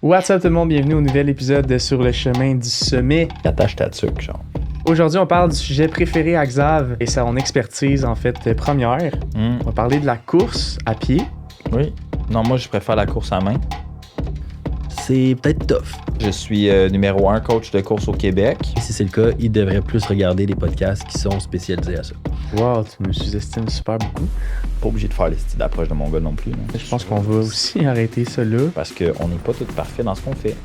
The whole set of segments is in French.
What's up tout le monde, bienvenue au nouvel épisode de Sur le chemin du sommet. Attache ta tuque, genre. Aujourd'hui, on parle du sujet préféré à Xav et son expertise en fait première. On va parler de la course à pied. Oui. Non, moi, je préfère la course à main. C'est peut-être tough. Je suis numéro 1 coach de course au Québec. Et si c'est le cas, il devrait plus regarder les podcasts qui sont spécialisés à ça. Wow, tu me sous-estimes super beaucoup. Pas obligé de faire les styles d'approche de mon gars non plus. Là. Je pense qu'on va aussi arrêter ça là. Parce qu'on n'est pas tous parfaits dans ce qu'on fait.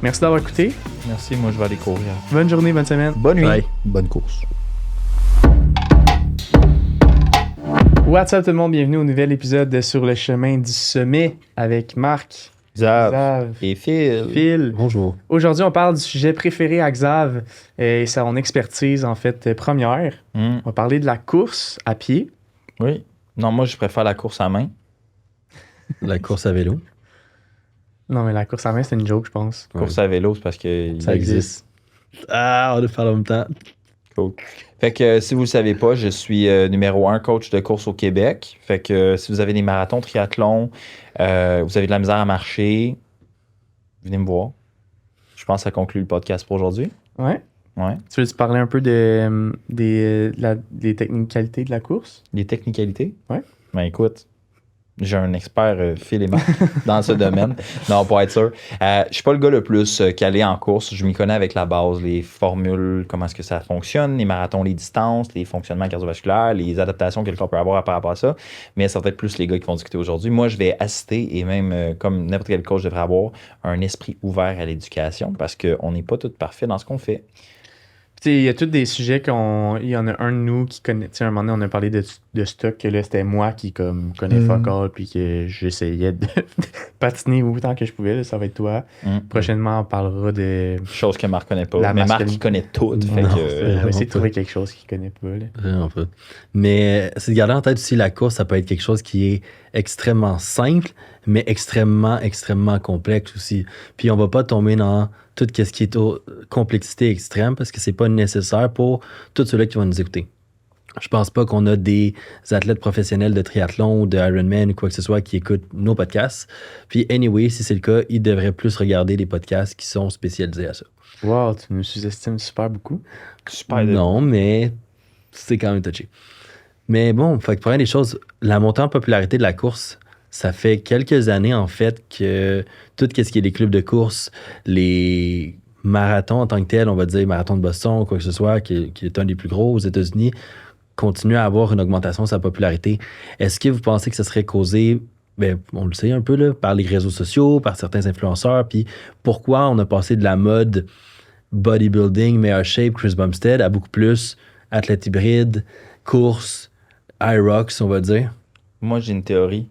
Merci d'avoir écouté. Merci, moi, je vais aller courir. Bonne journée, bonne semaine. Bonne nuit. Bye. Bonne course. What's up tout le monde, bienvenue au nouvel épisode de Sur le chemin du sommet avec Marc, Xav et Phil. Bonjour. Aujourd'hui, on parle du sujet préféré à Xav et son expertise en fait première. On va parler de la course à pied. Oui. Non, moi, je préfère la course à main. La course à vélo. Non, mais la course à main, c'est une joke, je pense. Course à vélo, c'est parce que... Ça existe. Ah, on a fait en même temps. Cool. Fait que si vous le savez pas, je suis numéro 1 coach de course au Québec. Fait que si vous avez des marathons, triathlons, vous avez de la misère à marcher, venez me voir. Je pense que ça conclut le podcast pour aujourd'hui. Ouais. Ouais. Tu veux-tu parler un peu des technicalités de la course? Les technicalités? Ouais. Ben écoute, j'ai un expert Phil et Marc dans ce domaine. Non, pour être sûr. Je suis pas le gars le plus calé en course. Je m'y connais avec la base, les formules, comment est-ce que ça fonctionne, les marathons, les distances, les fonctionnements cardiovasculaires, les adaptations que le corps peut avoir par rapport à ça. Mais ça va être plus les gars qui vont discuter aujourd'hui. Moi, je vais assister et même, comme n'importe quel coach devrait avoir, un esprit ouvert à l'éducation parce qu'on n'est pas tous parfaits dans ce qu'on fait. Il y a tous des sujets il y en a un de nous qui connaît. À un moment donné, on a parlé de stock, que là, c'était moi qui connais fuck all, puis que j'essayais de patiner autant que je pouvais. Là, ça va être toi. Prochainement, on parlera de. Chose que Marc connaît pas. La mais Marc, masculine- il connaît tout. Fait Non, que, on va essayer de pas. trouver quelque chose qu'il connaît pas. Là. Vraiment pas. Mais c'est de garder en tête aussi la course, ça peut être quelque chose qui est extrêmement simple, mais extrêmement complexe aussi. Puis on va pas tomber dans tout ce qui est complexité extrême parce que c'est pas nécessaire pour tous ceux-là qui vont nous écouter. Je pense pas qu'on a des athlètes professionnels de triathlon ou de Ironman ou quoi que ce soit qui écoutent nos podcasts. Puis anyway, si c'est le cas, ils devraient plus regarder les podcasts qui sont spécialisés à ça. Wow, tu me sous-estimes super beaucoup. super de- Non, mais c'est quand même touché. Mais bon, fait que pour des choses, la montée en popularité de la course, ça fait quelques années en fait que tout ce qui est les clubs de course, les marathons en tant que tels, on va dire marathon de Boston ou quoi que ce soit, qui est un des plus gros aux États-Unis, continue à avoir une augmentation de sa popularité. Est-ce que vous pensez que ça serait causé, on le sait un peu, là, par les réseaux sociaux, par certains influenceurs, puis pourquoi on a passé de la mode bodybuilding, meilleure shape, Chris Bumstead, à beaucoup plus athlète hybride, course, Irox, on va dire? Moi, j'ai une théorie.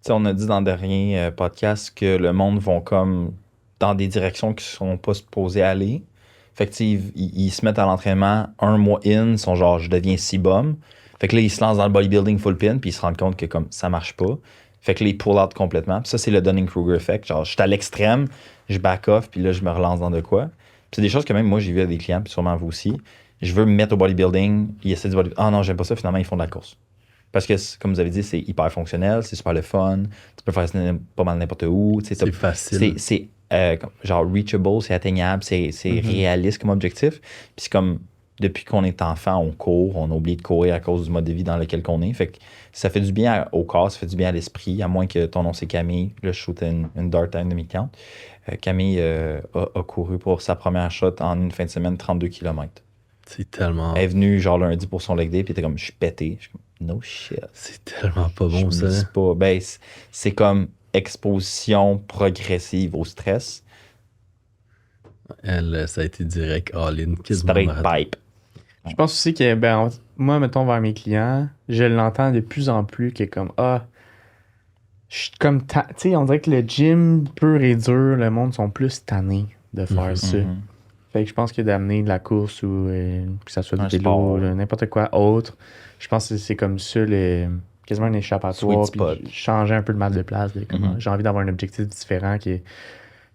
Tu sais, on a dit dans le dernier podcast que le monde vont comme dans des directions qui ne sont pas supposées aller. Fait que, tu sais, ils se mettent à l'entraînement un mois in, ils sont genre, je deviens si bum. Fait que là, ils se lancent dans le bodybuilding full pin, puis ils se rendent compte que comme ça marche pas. Fait que là, ils pull out complètement. Puis ça, c'est le Dunning-Kruger effect. Genre, je suis à l'extrême, je back off, puis là, je me relance dans de quoi. Puis c'est des choses que même moi, j'ai vu à des clients, puis sûrement vous aussi. Je veux me mettre au bodybuilding, ils essaient du bodybuilding. Ah non, j'aime pas ça, finalement, ils font de la course. Parce que, comme vous avez dit, c'est hyper fonctionnel, c'est super le fun, tu peux faire ça pas mal n'importe où. C'est facile. C'est genre reachable, c'est atteignable, c'est réaliste comme objectif. Puis c'est comme, depuis qu'on est enfant, on court, on a oublié de courir à cause du mode de vie dans lequel on est. Fait que ça fait du bien au corps, ça fait du bien à l'esprit, à moins que ton nom c'est Camille. Là, je shootais une dart à une demi-count. Camille a couru pour sa première shot en une fin de semaine, 32 km. C'est tellement... Elle est venue genre lundi pour son leg day, puis elle était comme, je suis pété. Je suis comme, no shit. C'est tellement pas Je bon, me ça. dis pas. Ben, c'est comme exposition progressive au stress. Elle, ça a été direct all-in. Straight pipe. Je pense aussi que, moi, mettons, vers mes clients, je l'entends de plus en plus que comme, je suis comme, tu sais, on dirait que le gym pur et dur, le monde sont plus tannés de faire ça. Fait que je pense que d'amener de la course ou que ça soit du Un vélo, sport. n'importe quoi autre, je pense que c'est comme ça, quasiment un échappatoire. Sweet spot. Puis changer un peu de mal de place. J'ai envie d'avoir un objectif différent qui est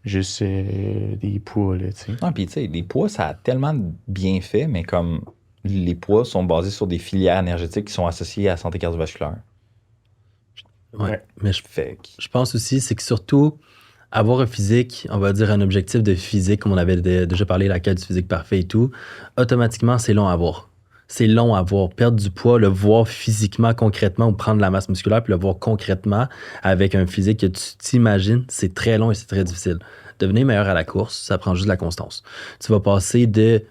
juste des poids, là, tu sais. Ah, puis tu sais, les poids, ça a tellement bien fait, mais comme les poids sont basés sur des filières énergétiques qui sont associées à la santé cardiovasculaire. Ouais. Ouais. Mais Fait que- je pense aussi, c'est que surtout avoir un physique, on va dire un objectif de physique, comme on avait déjà parlé, la quête du physique parfait et tout, automatiquement, c'est long à voir. C'est long à voir. Perdre du poids, le voir physiquement, concrètement, ou prendre de la masse musculaire, puis le voir concrètement avec un physique que tu t'imagines, c'est très long et c'est très difficile. Devenir meilleur à la course, ça prend juste de la constance. Tu vas passer de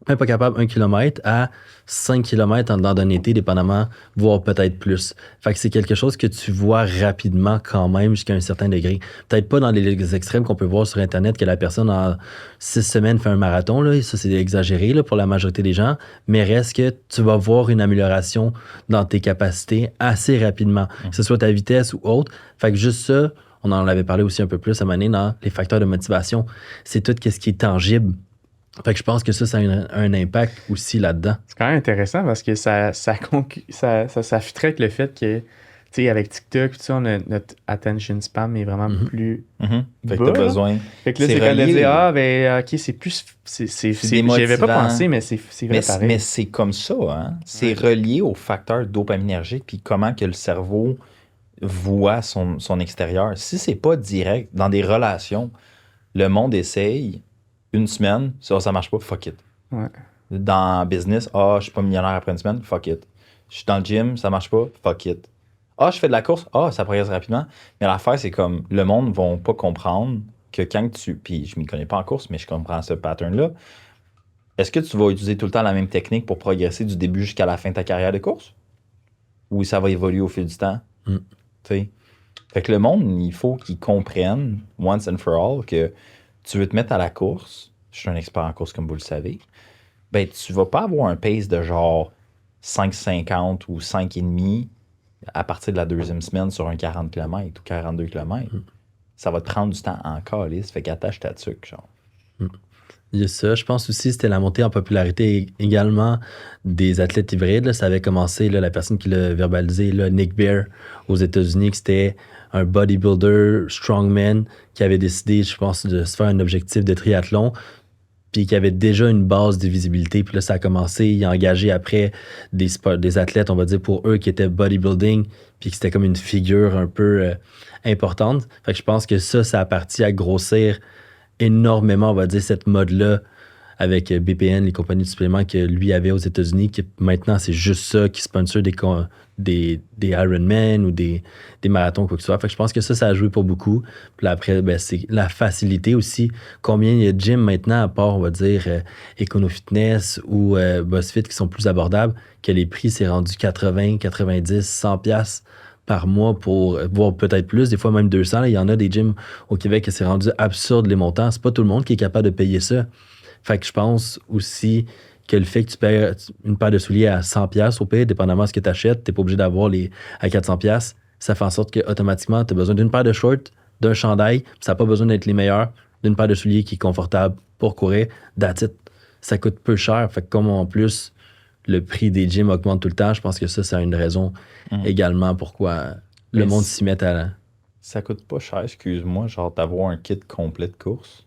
même pas capable 1 km à 5 km en dedans d'un été, dépendamment, voire peut-être plus. Fait que c'est quelque chose que tu vois rapidement quand même jusqu'à un certain degré. Peut-être pas dans les extrêmes qu'on peut voir sur Internet que la personne en 6 semaines fait un marathon, là, et ça c'est exagéré là, pour la majorité des gens, mais reste que tu vas voir une amélioration dans tes capacités assez rapidement, que ce soit ta vitesse ou autre. Fait que juste ça, on en avait parlé aussi un peu plus à un moment donné dans les facteurs de motivation. C'est tout ce qui est tangible. Fait que je pense que ça a un impact aussi là-dedans. C'est quand même intéressant parce que ça fitterait avec le fait que, tu sais, avec TikTok, tu sais, notre attention spam est vraiment plus Fait que bas. t'as besoin. Fait que là, c'est c'est quand elle relié. dit, ben, ok, c'est plus. J'y avais pas démotivant. pensé, mais c'est vrai pareil. Mais c'est comme ça, hein? C'est relié au facteur dopaminergique puis comment que le cerveau voit son extérieur. Si c'est pas direct, dans des relations, le monde essaye une semaine, ça marche pas, fuck it. Ouais. Dans business, je suis pas millionnaire après une semaine, fuck it. Je suis dans le gym, ça marche pas, fuck it. Je fais de la course, ça progresse rapidement. Mais l'affaire, c'est comme le monde ne va pas comprendre que quand puis je m'y connais pas en course, mais je comprends ce pattern-là. Est-ce que tu vas utiliser tout le temps la même technique pour progresser du début jusqu'à la fin de ta carrière de course? Ou ça va évoluer au fil du temps? Tu sais? Fait que le monde, il faut qu'il comprenne, once and for all, que tu veux te mettre à la course. Je suis un expert en course, comme vous le savez. Ben, tu vas pas avoir un pace de genre 5,50 ou 5,5 à partir de la deuxième semaine sur un 40 km ou 42 km. Ça va te prendre du temps en calice. Fait qu'attache ta tuque, genre. Il y a ça. Je pense aussi que c'était la montée en popularité également des athlètes hybrides. Là. Ça avait commencé, là, la personne qui l'a verbalisé, là, Nick Bear, aux États-Unis, que c'était un bodybuilder, strongman, qui avait décidé, je pense, de se faire un objectif de triathlon, puis qui avait déjà une base de visibilité. Puis là, ça a commencé, il a engagé après des athlètes, on va dire, pour eux, qui étaient bodybuilding, puis que c'était comme une figure un peu importante. Fait que je pense que ça a parti à grossir énormément, on va dire, cette mode-là avec BPN, les compagnies de suppléments que lui avait aux États-Unis, qui maintenant, c'est juste ça qui sponsor des Ironman ou des marathons, quoi que ce soit. Fait que je pense que ça a joué pour beaucoup. Puis là, après, ben, c'est la facilité aussi. Combien il y a de gyms maintenant, à part, on va dire, EconoFitness ou BuzzFit, qui sont plus abordables, que les prix, c'est rendu 80, 90, 100 piastres par mois pour voir peut-être plus, des fois même 200. Là. Il y en a des gyms au Québec que c'est rendu absurde les montants. C'est pas tout le monde qui est capable de payer ça. Fait que je pense aussi que le fait que tu payes une paire de souliers à 100 pièces au pire, dépendamment de ce que tu achètes, tu n'es pas obligé d'avoir les à 400 pièces. Ça fait en sorte que automatiquement, tu as besoin d'une paire de shorts, d'un chandail, ça n'a pas besoin d'être les meilleurs, d'une paire de souliers qui est confortable pour courir. That's it. Ça coûte peu cher. Fait que comme en plus, le prix des gyms augmente tout le temps, je pense que ça, c'est une raison également pourquoi le monde s'y met à la... Ça coûte pas cher, excuse-moi, genre d'avoir un kit complet de course?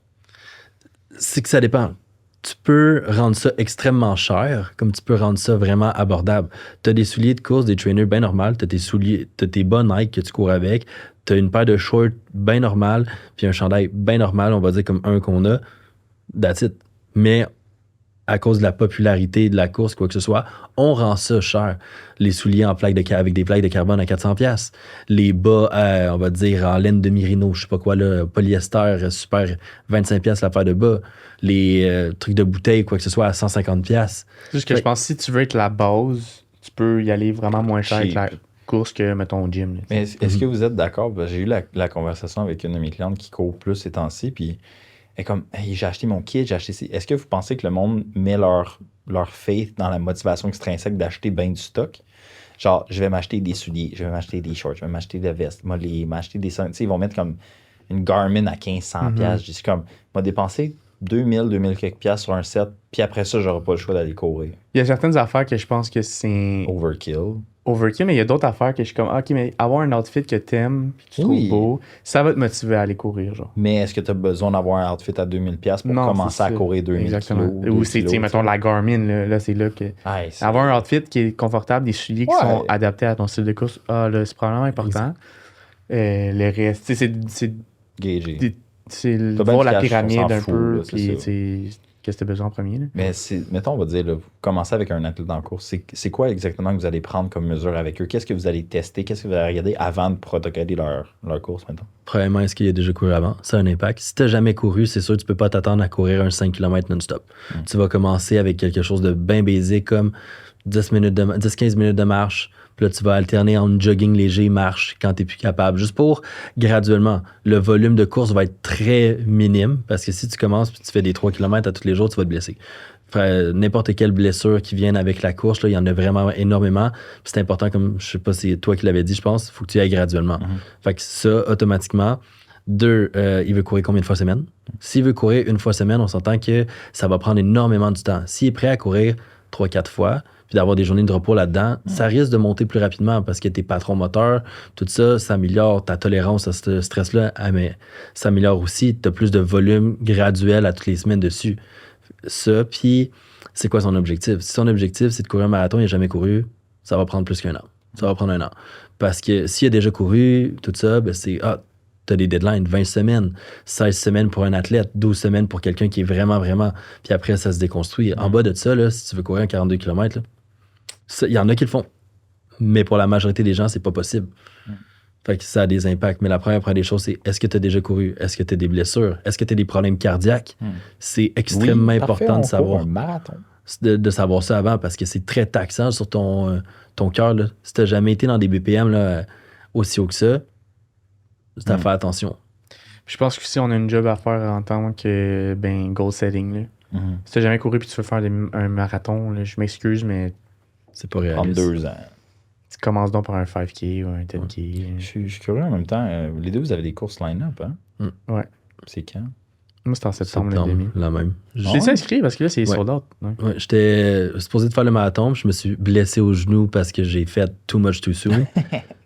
C'est que ça dépend. Tu peux rendre ça extrêmement cher, comme tu peux rendre ça vraiment abordable. Tu as des souliers de course, des trainers bien normaux, tu as tes bas Nike que tu cours avec, tu as une paire de shorts bien normales, puis un chandail bien normal, on va dire comme un qu'on a. That's it. Mais à cause de la popularité de la course, quoi que ce soit, on rend ça cher. Les souliers avec des plaques de carbone à 400 pièces, les bas, on va dire, en laine de Merino, je sais pas quoi, là, polyester, super, 25 pièces la paire de bas, les trucs de bouteille, quoi que ce soit, à 150 pièces. Juste que je pense que si tu veux être la base, tu peux y aller vraiment moins cher avec Cheap. la course que, mettons, au gym. Là, Mais est-ce que vous êtes d'accord? Ben, j'ai eu la conversation avec une de mes clientes qui court plus ces temps-ci, puis elle est comme, hey, j'ai acheté mon kit, j'ai acheté... Est-ce que vous pensez que le monde met leur faith dans la motivation extrinsèque d'acheter bien du stock? Genre, je vais m'acheter des souliers, je vais m'acheter des shorts, je vais m'acheter des vestes, m'acheter des... Tu sais, ils vont mettre comme une Garmin à 1500 piastres. J'ai comme, m'a dépensé 2000 quelques piastres sur un set, puis après ça, j'aurai pas le choix d'aller courir. Il y a certaines affaires que je pense que c'est overkill, mais il y a d'autres affaires que je suis comme, ok, mais avoir un outfit que t'aimes, puis que tu trouves beau, ça va te motiver à aller courir, genre. Mais est-ce que tu as besoin d'avoir un outfit à 2000$ pour commencer à courir 2000 Exactement. kilos? Ou c'est, mettons, la Garmin, là c'est là que... avoir un outfit qui est confortable, des souliers qui sont adaptés à ton style de course, là, c'est probablement important. Le reste, c'est gager. C'est T'as bien voir du la cash, on pyramide s'en un fout, peu, là, c'est puis ça. tu sais, qu'est-ce que tu as besoin en premier. Là. Mais mettons, on va dire, là, vous commencez avec un athlète en course. C'est quoi exactement que vous allez prendre comme mesure avec eux? Qu'est-ce que vous allez tester? Qu'est-ce que vous allez regarder avant de protocoler leur course, maintenant? Premièrement, est-ce qu'il a déjà couru avant? Ça a un impact. Si tu n'as jamais couru, c'est sûr que tu peux pas t'attendre à courir un 5 km non-stop. Tu vas commencer avec quelque chose de bien basique comme 10-15 minutes de marche. Puis là, tu vas alterner en jogging léger, marche quand tu n'es plus capable. Juste pour graduellement. Le volume de course va être très minime parce que si tu commences et tu fais des 3 km à tous les jours, tu vas te blesser. N'importe quelle blessure qui vienne avec la course, là, il y en a vraiment énormément. Puis c'est important, comme je sais pas si c'est toi qui l'avais dit, je pense, il faut que tu y ailles graduellement. Fait que ça, automatiquement. 2, il veut courir combien de fois semaine? S'il veut courir une fois semaine, on s'entend que ça va prendre énormément du temps. S'il est prêt à courir 3-4 fois, puis d'avoir des journées de repos là-dedans, ça risque de monter plus rapidement parce que tes patrons moteurs, tout ça, ça améliore ta tolérance à ce stress-là, mais ça améliore aussi, tu as plus de volume graduel à toutes les semaines dessus. Ça, puis c'est quoi son objectif? Si son objectif, c'est de courir un marathon, il n'a jamais couru, ça va prendre plus qu'un an. Ça va prendre un an. Parce que s'il a déjà couru, tout ça, ben c'est, t'as des deadlines, 20 semaines, 16 semaines pour un athlète, 12 semaines pour quelqu'un qui est vraiment, puis après, ça se déconstruit. En bas de ça, là, si tu veux courir un 42 km, il y en a qui le font. Mais pour la majorité des gens, c'est pas possible. Fait que ça a des impacts. Mais la première des choses, c'est est-ce que tu as déjà couru? Est-ce que tu as des blessures? Est-ce que tu as des problèmes cardiaques? C'est extrêmement important de savoir. Un marathon. De savoir ça avant parce que c'est très taxant sur ton cœur. Là. Si tu n'as jamais été dans des BPM là, aussi haut que ça, c'est à faire attention. Je pense que si on a une job à faire en tant que goal setting, là. Si tu n'as jamais couru et tu veux faire un marathon, là, je m'excuse, mais c'est pas En réaliste. 2 ans. tu commences donc par un 5K ou un 10K. Je suis curieux en même temps. Les deux, vous avez des courses line-up, hein? Ouais. C'est quand? Moi, c'est en septembre, le demi. la même. J'ai inscrit parce que là, c'est sold out. Ouais. Ouais, j'étais supposé de faire le marathon, puis je me suis blessé au genou parce que j'ai fait too much too soon.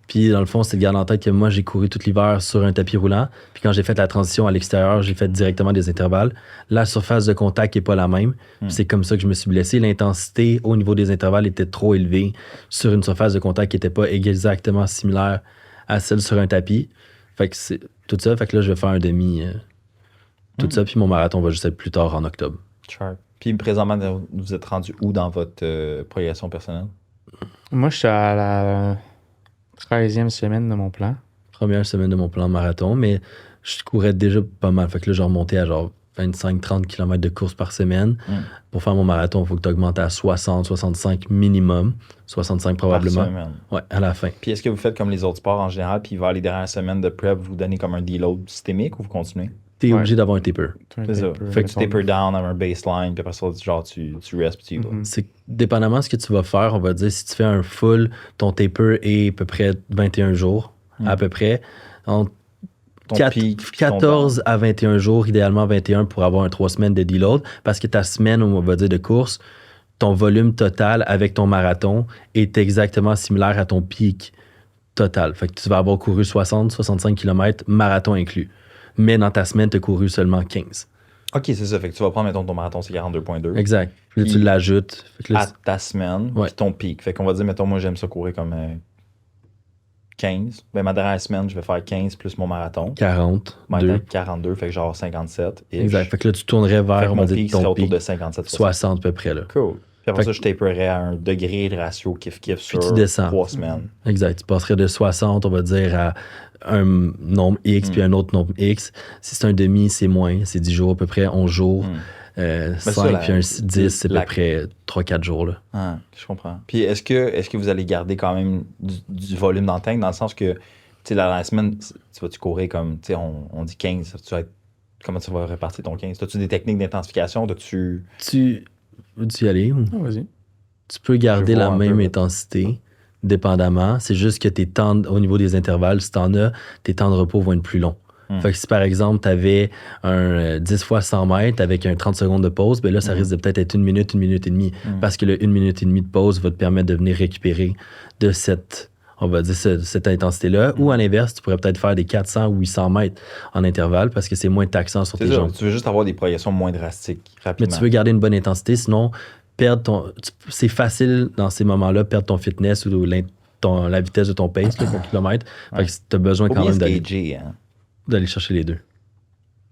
Puis dans le fond, c'est de garder en tête que moi, j'ai couru tout l'hiver sur un tapis roulant. Puis quand j'ai fait la transition à l'extérieur, j'ai fait directement des intervalles. La surface de contact n'est pas la même. Puis c'est comme ça que je me suis blessé. L'intensité au niveau des intervalles était trop élevée sur une surface de contact qui n'était pas exactement similaire à celle sur un tapis. Fait que c'est tout ça. Fait que là, je vais faire un demi. Tout ça. Puis mon marathon va juste être plus tard en octobre. Sharp. Puis présentement, vous êtes rendu où dans votre progression personnelle? Moi, je suis à la 13e semaine de mon plan. Première semaine de mon plan de marathon, mais je courais déjà pas mal. Fait que là, j'ai remonté à genre 25-30 km de course par semaine. Pour faire mon marathon, il faut que tu augmentes à 60-65 minimum. 65 probablement. Par semaine. Ouais, à la fin. Puis est-ce que vous faites comme les autres sports en général, puis vers les dernières semaines de prep, vous donnez comme un deload systémique ou vous continuez? T'es Ouais. obligé d'avoir un taper. C'est ça. Fait que tu taper down à un baseline, puis après ça, genre, tu restes, puis tu y vas. C'est dépendamment de ce que tu vas faire, on va dire, si tu fais un full, ton taper est à peu près 21 jours, à peu près. Entre Ton pic, puis ton 14 down. à 21 jours, idéalement 21 pour avoir un 3 semaines de deload, parce que ta semaine, on va dire, de course, ton volume total avec ton marathon est exactement similaire à ton pic total. Fait que tu vas avoir couru 60-65 km, marathon inclus. Mais dans ta semaine, tu as couru seulement 15. OK, c'est ça. Fait que tu vas prendre, mettons, ton marathon, c'est 42,2. Exact. Puis là, Puis tu l'ajoutes. Fait que là, À ta semaine, Ouais. puis ton pic. Fait qu'on va dire, mettons, moi, j'aime ça courir comme 15. Ben, ma dernière semaine, je vais faire 15 plus mon marathon. 40, Ben, 2. 42, fait que genre 57. Exact. Fait que là, tu tournerais Fait vers, que on va mon dire, pic serait ton autour pic, de 57. 60 à peu près. Là. Cool. Puis après Fait ça, je taperais à un degré de ratio kiff-kiff sur tu descends. 3 semaines. Exact. Tu passerais de 60, on va dire, à un nombre X, puis un autre nombre X. Si c'est un demi, c'est moins. C'est 10 jours à peu près, 11 jours. 5, ça, puis un 10, c'est à la- peu près 3-4 jours. Là. Ah, je comprends. Puis est-ce que vous allez garder quand même du volume dans le tank, dans le sens que, tu sais, la semaine, tu vas-tu courir comme, tu sais, on dit 15, comment tu vas répartir ton 15? As-tu des techniques d'intensification? Tu veux-tu y aller? Ou? Ah, vas-y. Tu peux garder Je vois la un même peu, là. intensité, dépendamment. C'est juste que tes temps, au niveau des intervalles, si t'en as, tes temps de repos vont être plus longs. Fait que si par exemple, tu avais un 10 fois 100 mètres avec un 30 secondes de pause, ben là, ça risque de peut-être être une minute et demie. Parce que le 1 minute et demie de pause va te permettre de venir récupérer de cette, on va dire, cette intensité-là. Ou à l'inverse, tu pourrais peut-être faire des 400 ou 800 mètres en intervalle parce que c'est moins taxant sur C'est tes ça, jambes. tu veux juste avoir des progressions moins drastiques, Mais rapidement. tu veux garder une bonne intensité, sinon, c'est facile dans ces moments-là, perdre ton fitness ou la vitesse de ton pace, là, ton kilomètre. Fait que tu as besoin Faut quand bien même se gager, hein. d'aller chercher les deux.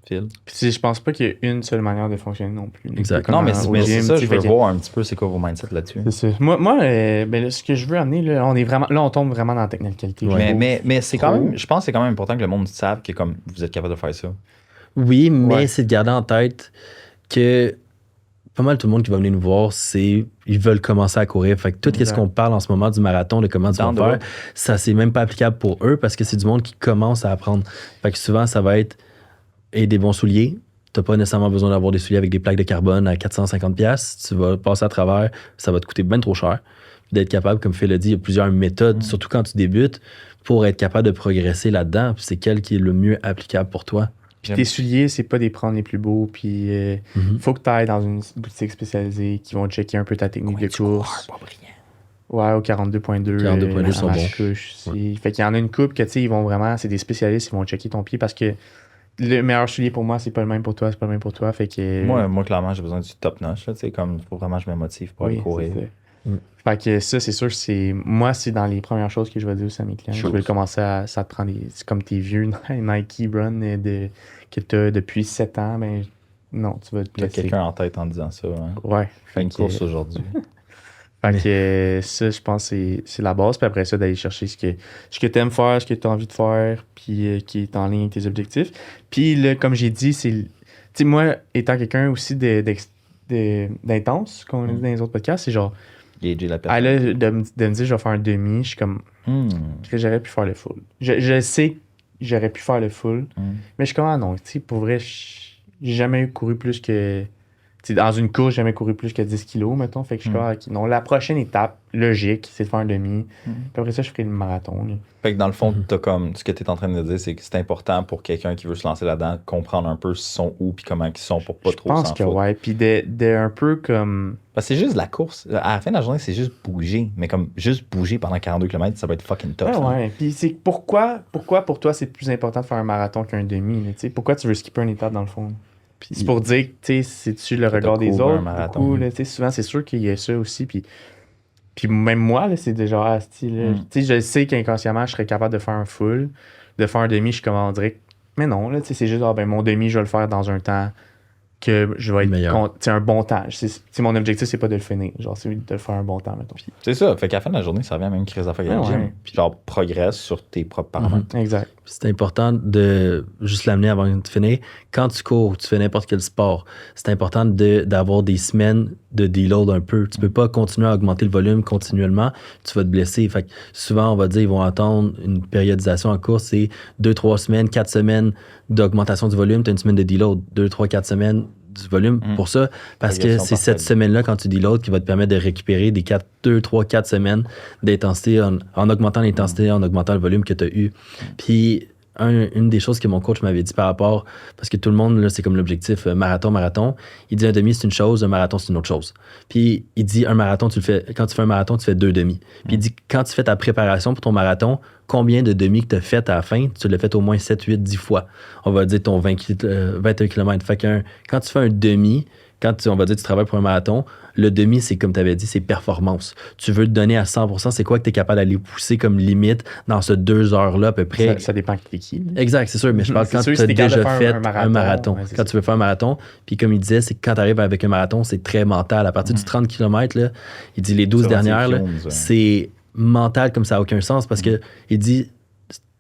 Phil? Puis je pense pas qu'il y ait une seule manière de fonctionner non plus. Exact. Non, mais Comme c'est au gym, ça, tu je sais, veux fait voir un petit peu c'est quoi vos mindsets là-dessus. c'est ça. Moi ben là, ce que je veux amener, là, on tombe vraiment dans la technicalité. je trouve. Mais c'est quand Trop. même, je pense que c'est quand même important que le monde sache que comme vous êtes capable de faire ça. Oui, mais Ouais. c'est de garder en tête que pas mal tout le monde qui va venir nous voir, ils veulent commencer à courir. Fait que tout Exact. ce qu'on parle en ce moment du marathon, de comment tu vas Down the faire, road. ça c'est même pas applicable pour eux parce que c'est du monde qui commence à apprendre. Fait que souvent, ça va être des bons souliers. T'as pas nécessairement besoin d'avoir des souliers avec des plaques de carbone à 450$. Tu vas passer à travers, ça va te coûter bien trop cher. Puis d'être capable, comme Phil l'a dit, il y a plusieurs méthodes, surtout quand tu débutes, pour être capable de progresser là-dedans. Puis c'est quel qui est le mieux applicable pour toi. Puis tes souliers, c'est pas des prendre les plus beaux. Puis faut que tu ailles dans une boutique spécialisée qui vont checker un peu ta technique de course. Ouais, au 42.2. 42.2 sont à bons. couche aussi. Fait qu'il y en a une couple que, tu sais, ils vont vraiment, c'est des spécialistes, ils vont checker ton pied parce que le meilleur soulier pour moi, c'est pas le même pour toi, c'est pas le même pour toi. Fait que. Moi, clairement, j'ai besoin du top notch. Là, tu sais, comme, faut vraiment que je me motive pour aller oui, courir. c'est ça. Fait que ça, c'est sûr, moi, c'est dans les premières choses que je vais dire aussi à mes clients. Je vais commencer ça te prend c'est comme tes vieux Nike Run que tu as depuis 7 ans, ben non, tu vas te Il y a blesser. quelqu'un en tête en disant ça. Hein. Ouais. Fais une course aujourd'hui. Fait que ça, je pense que c'est la base. Puis après ça, d'aller chercher ce que tu aimes faire, ce que tu as envie de faire, puis qui est en ligne avec tes objectifs. Puis là, comme j'ai dit, c'est. Tu sais, moi, étant quelqu'un aussi d'intense, comme on a dit dans les autres podcasts, c'est genre. Gager la Ah, personne. là, de me dire, je vais faire un demi, je suis comme. Que j'aurais pu faire le full. Je sais que j'aurais pu faire le full, mais je suis comme, ah non, tu sais, pour vrai, j'ai jamais couru plus que. Tu sais, dans une course, j'ai jamais couru plus que 10 kilos, mettons. Fait que je suis comme, ah, ok, non, la prochaine étape, logique, c'est de faire un demi. Puis après ça, je ferai le marathon. Là. Fait que dans le fond, t'as comme, ce que tu es en train de dire, c'est que c'est important pour quelqu'un qui veut se lancer là-dedans, comprendre un peu ils sont où puis comment ils sont pour pas Je trop pense s'en que foutre. ouais. Puis de un peu comme. Parce que c'est juste de la course. À la fin de la journée, c'est juste bouger. Mais comme juste bouger pendant 42 km, ça va être fucking tough. Ouais, hein. ouais. Puis c'est pourquoi pour toi, c'est plus important de faire un marathon qu'un demi. Là, tu sais? Pourquoi tu veux skipper une étape dans le fond? Puis, C'est pour dire que tu sais, c'est-tu le Que t'as regard des couru autres. un marathon. Beaucoup, là, tu sais, souvent, c'est sûr qu'il y a ça aussi. Puis même moi, là, c'est déjà asti, là. Tu sais, je sais qu'inconsciemment, je serais capable de faire un full, de faire un demi, je suis comme on dirait que- mais non, là, tu sais, c'est juste, ben, mon demi, je vais le faire dans un temps que je vais être Meilleur. tu sais, un bon temps. Mon objectif, c'est pas de le finir. Genre, c'est de le faire un bon temps, mettons. C'est ça. Fait qu'à la fin de la journée, ça revient à même crise d'affaires Ah avec le ouais. gym. Puis genre, progresse sur tes propres paramètres. Exact. c'est important de juste l'amener avant de finir. Quand tu cours, tu fais n'importe quel sport, c'est important d'avoir des semaines de deload un peu. Tu peux pas continuer à augmenter le volume continuellement, tu vas te blesser. Fait que souvent, on va dire ils vont attendre une périodisation en course, c'est 2, 3 semaines, 4 semaines d'augmentation du volume, tu as une semaine de deload, 2, 3, 4 semaines du volume pour ça, parce que Progression c'est cette parfaite. semaine-là, quand tu deload, qui va te permettre de récupérer des 2, 3, 4 semaines d'intensité en augmentant l'intensité, en augmentant le volume que tu as eu. Puis, une des choses que mon coach m'avait dit par rapport, parce que tout le monde, là, c'est comme l'objectif marathon. Il dit un demi, c'est une chose, un marathon, c'est une autre chose. Puis il dit un marathon, quand tu fais un marathon, tu fais 2 demi. Puis il dit quand tu fais ta préparation pour ton marathon, combien de demi que tu as fait à la fin, tu l'as fait au moins 7, 8, 10 fois. On va dire ton 21 km. Fait que quand tu fais un demi, on va dire tu travailles pour un marathon, le demi, c'est comme tu avais dit, c'est performance. Tu veux te donner à 100%, c'est quoi que tu es capable d'aller pousser comme limite dans ce 2 heures-là à peu près? Ça dépend qui t'es qui. là. Exact, c'est sûr, mais je parle C'est quand sûr, tu si as t'es capable déjà de fait faire un marathon. ouais, c'est Quand ça. tu veux faire un marathon, puis comme il disait, c'est que quand tu arrives avec un marathon, c'est très mental. À partir du 30 km, là, il dit les 12 Ça va, c'est dernières, là, fumes, ça. c'est mental comme ça n'a aucun sens parce que il dit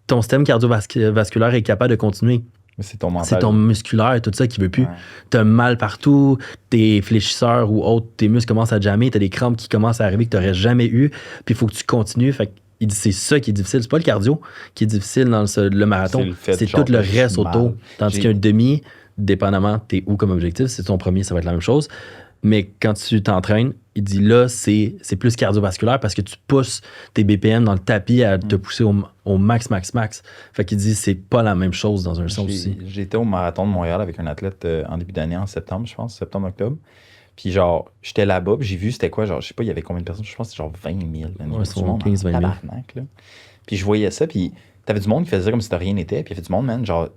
ton système cardiovasculaire est capable de continuer. Mais c'est ton mental. C'est ton musculaire, tout ça qui veut plus. Ouais. T'as mal partout, tes fléchisseurs ou autres, tes muscles commencent à jammer, t'as des crampes qui commencent à arriver que t'aurais jamais eu, puis il faut que tu continues. Fait il dit c'est ça qui est difficile. C'est pas le cardio qui est difficile dans le marathon, C'est le fait, c'est genre, tout le que je reste suis mal. autour. Tandis qu'un demi, dépendamment t'es où comme objectif, c'est ton premier, ça va être la même chose. Mais quand tu t'entraînes, il dit là, c'est plus cardiovasculaire parce que tu pousses tes BPM dans le tapis à te pousser au max. Fait qu'il dit c'est pas la même chose dans un sens aussi. J'étais au marathon de Montréal avec un athlète en début d'année, en septembre, je pense, septembre-octobre. Puis genre, j'étais là-bas, puis j'ai vu c'était quoi, genre, je sais pas, il y avait combien de personnes, je pense que c'était genre 20 000. Là, Ouais, c'est 15, 20 000. Tabarnak, là. Puis je voyais ça, puis t'avais du monde qui faisait comme si de rien n'était, puis il y avait du monde, man, genre,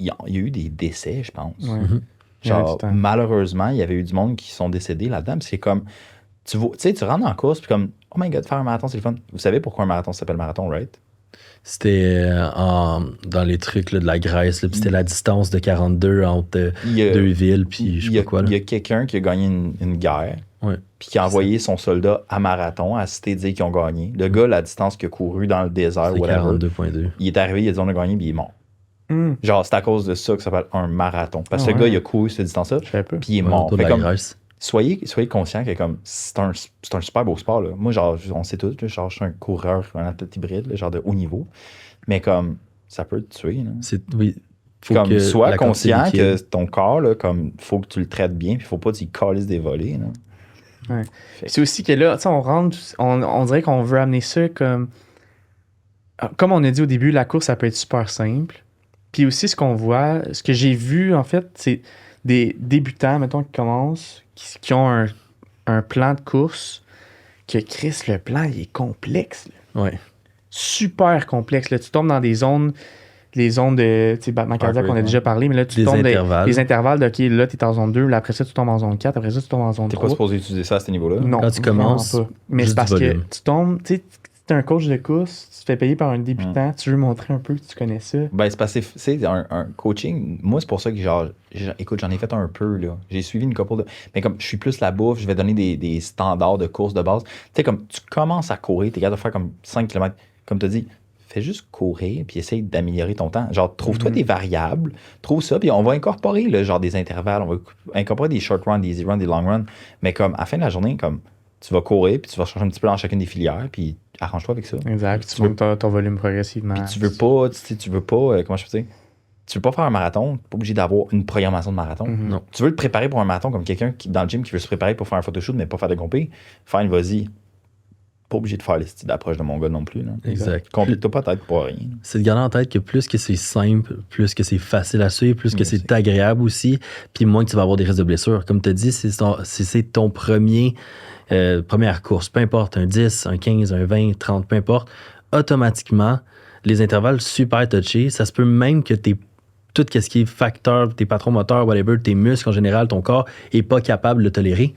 il y a eu des décès, je pense. Ouais. Genre, Ouais, c'est un- malheureusement, il y avait eu du monde qui sont décédés là-dedans. Puis c'est comme, tu sais, tu rentres en course, puis comme, oh my god, faire un marathon, c'est le fun. Vous savez pourquoi un marathon s'appelle marathon, right? C'était dans les trucs là, de la Grèce. Là, puis c'était la distance de 42 entre deux villes. Puis je sais pas quoi. Il y a quelqu'un qui a gagné une guerre. Ouais. Puis qui a envoyé son soldat à marathon, à citer dire qu'ils ont gagné. Le gars, la distance qu'il a couru dans le désert, C'est whatever, 42,2. il est arrivé, il a dit on a gagné, puis il est mort. Genre, c'est à cause de ça que ça s'appelle un marathon. Parce que le gars, il a couru cette distance-là, Je savais pas. puis il est mort. Autour de Fait la comme, Grèce. soyez conscient que comme c'est un super beau sport. Là. Moi, genre, on sait tous, là, genre, je suis un coureur, un athlète hybride, là, genre de haut niveau. Mais comme, ça peut te tuer. Là. Oui. Faut comme, que sois la quantité conscient liquide- que ton corps, là, comme, faut que tu le traites bien, puis faut pas que tu y calisses des volets. Là. Ouais. C'est aussi que là, tu sais, on dirait qu'on veut amener ça comme on a dit au début, la course, ça peut être super simple. Puis aussi, ce qu'on voit, ce que j'ai vu, en fait, c'est des débutants, mettons, qui commencent, qui ont un plan de course, que Chris, le plan, il est complexe. Là. Ouais. Super complexe. Là. Tu tombes dans des zones, les zones de, tu sais, battement cardiaque, on a déjà parlé, mais là, tu Des tombes intervalles. des intervalles de, OK, là, tu es en zone 2, là, après ça, tu tombes en zone 4, après ça, tu tombes en zone T'es 3. pas supposé utiliser ça à ce niveau-là? Non, Quand tu commences, vraiment pas. Mais juste c'est parce du que volume. tu tombes, tu sais, tu es un coach de course, tu te fais payer par un débutant, tu veux montrer un peu que tu connais ça. Ben, c'est parce que c'est un coaching. Moi, c'est pour ça que, genre, écoute, j'en ai fait un peu, là. J'ai suivi une couple de. Mais comme je suis plus la bouffe, je vais donner des standards de course de base. Tu sais, comme tu commences à courir, t'es capable de faire comme 5 km. Comme tu as dit, fais juste courir puis essaye d'améliorer ton temps. Genre, trouve-toi des variables, trouve ça, puis on va incorporer, là, genre, des intervalles, on va incorporer des short runs, des easy runs, des long runs. Mais comme, à la fin de la journée, comme, tu vas courir, puis tu vas changer un petit peu dans chacune des filières, puis arrange-toi avec ça. Exact, tu montes ton volume progressivement. Puis tu veux pas, comment je peux dire, tu veux pas faire un marathon, t'es pas obligé d'avoir une programmation de marathon. Non. Tu veux te préparer pour un marathon comme quelqu'un qui, dans le gym qui veut se préparer pour faire un photoshoot, mais pas faire de compé. Fine, vas-y. Pas obligé de faire les styles d'approche de mon gars non plus. Là. Exact. Complique-toi pas tête pour rien. C'est de garder en tête que plus que c'est simple, plus que c'est facile à suivre, plus que c'est agréable aussi, puis moins que tu vas avoir des risques de blessures. Comme tu as dit, c'est ton première course, peu importe, un 10, un 15, un 20, 30, peu importe, automatiquement, les intervalles super touchés, ça se peut même que tout ce qui est facteur, tes patrons moteurs, whatever, tes muscles en général, ton corps, est pas capable de le tolérer.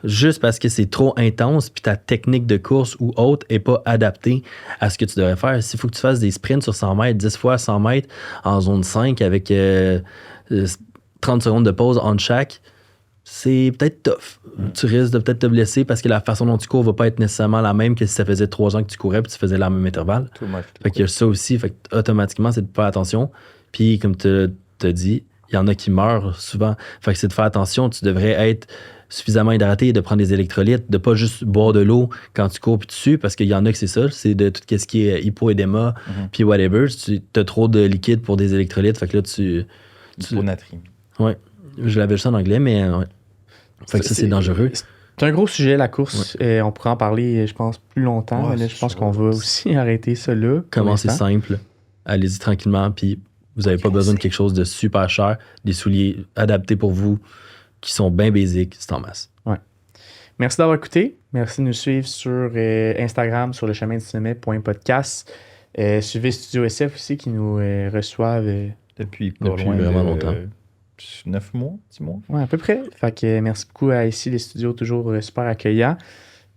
Juste parce que c'est trop intense, puis ta technique de course ou autre est pas adaptée à ce que tu devrais faire. S'il faut que tu fasses des sprints sur 100 mètres, 10 fois 100 mètres en zone 5 avec 30 secondes de pause entre chaque, c'est peut-être tough. Tu risques de peut-être te blesser parce que la façon dont tu cours va pas être nécessairement la même que si ça faisait 3 ans que tu courais puis tu faisais le même intervalle. Fait qu'il y a ça aussi. Fait que automatiquement, c'est de faire attention. Puis, comme tu as dit, il y en a qui meurent souvent. Fait que c'est de faire attention. Tu devrais être suffisamment hydraté, de prendre des électrolytes, de pas juste boire de l'eau quand tu cours puis tu sues, parce qu'il y en a que c'est ça, c'est de tout ce qui est hypoédéma puis whatever. Tu as trop de liquide pour des électrolytes. Fait que là, Hyponatremie. Ouais. Je l'avais juste en anglais, mais ouais. Fait que ça, c'est dangereux. C'est un gros sujet, la course. On pourrait en parler, je pense, plus longtemps. Ouais, mais là, je pense qu'on va aussi arrêter ça là. Commencez simple. Allez-y tranquillement, puis vous n'avez pas besoin de quelque chose de super cher. Des souliers adaptés pour vous, qui sont bien basiques, c'est en masse. Ouais. Merci d'avoir écouté. Merci de nous suivre sur Instagram, sur le chemin du sommet.podcast. Suivez Studio SF aussi, qui nous reçoivent Depuis vraiment longtemps. 9 mois, 10 mois. Ouais, à peu près. Fait que merci beaucoup à ici les studios, toujours super accueillants.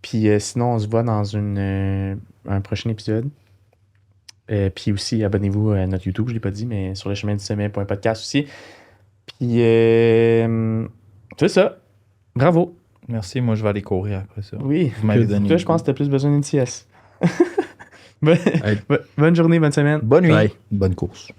Puis sinon, on se voit dans un prochain épisode. Puis aussi, abonnez-vous à notre YouTube, je ne l'ai pas dit, mais sur le chemin du sommet.podcast aussi. Puis c'est ça. Bravo. Merci, moi je vais aller courir après ça. Oui. Vous m'avez donné. Là, je pense que tu as plus besoin d'une TS. Bonne journée, bonne semaine. Bonne nuit. Bye. Bonne course.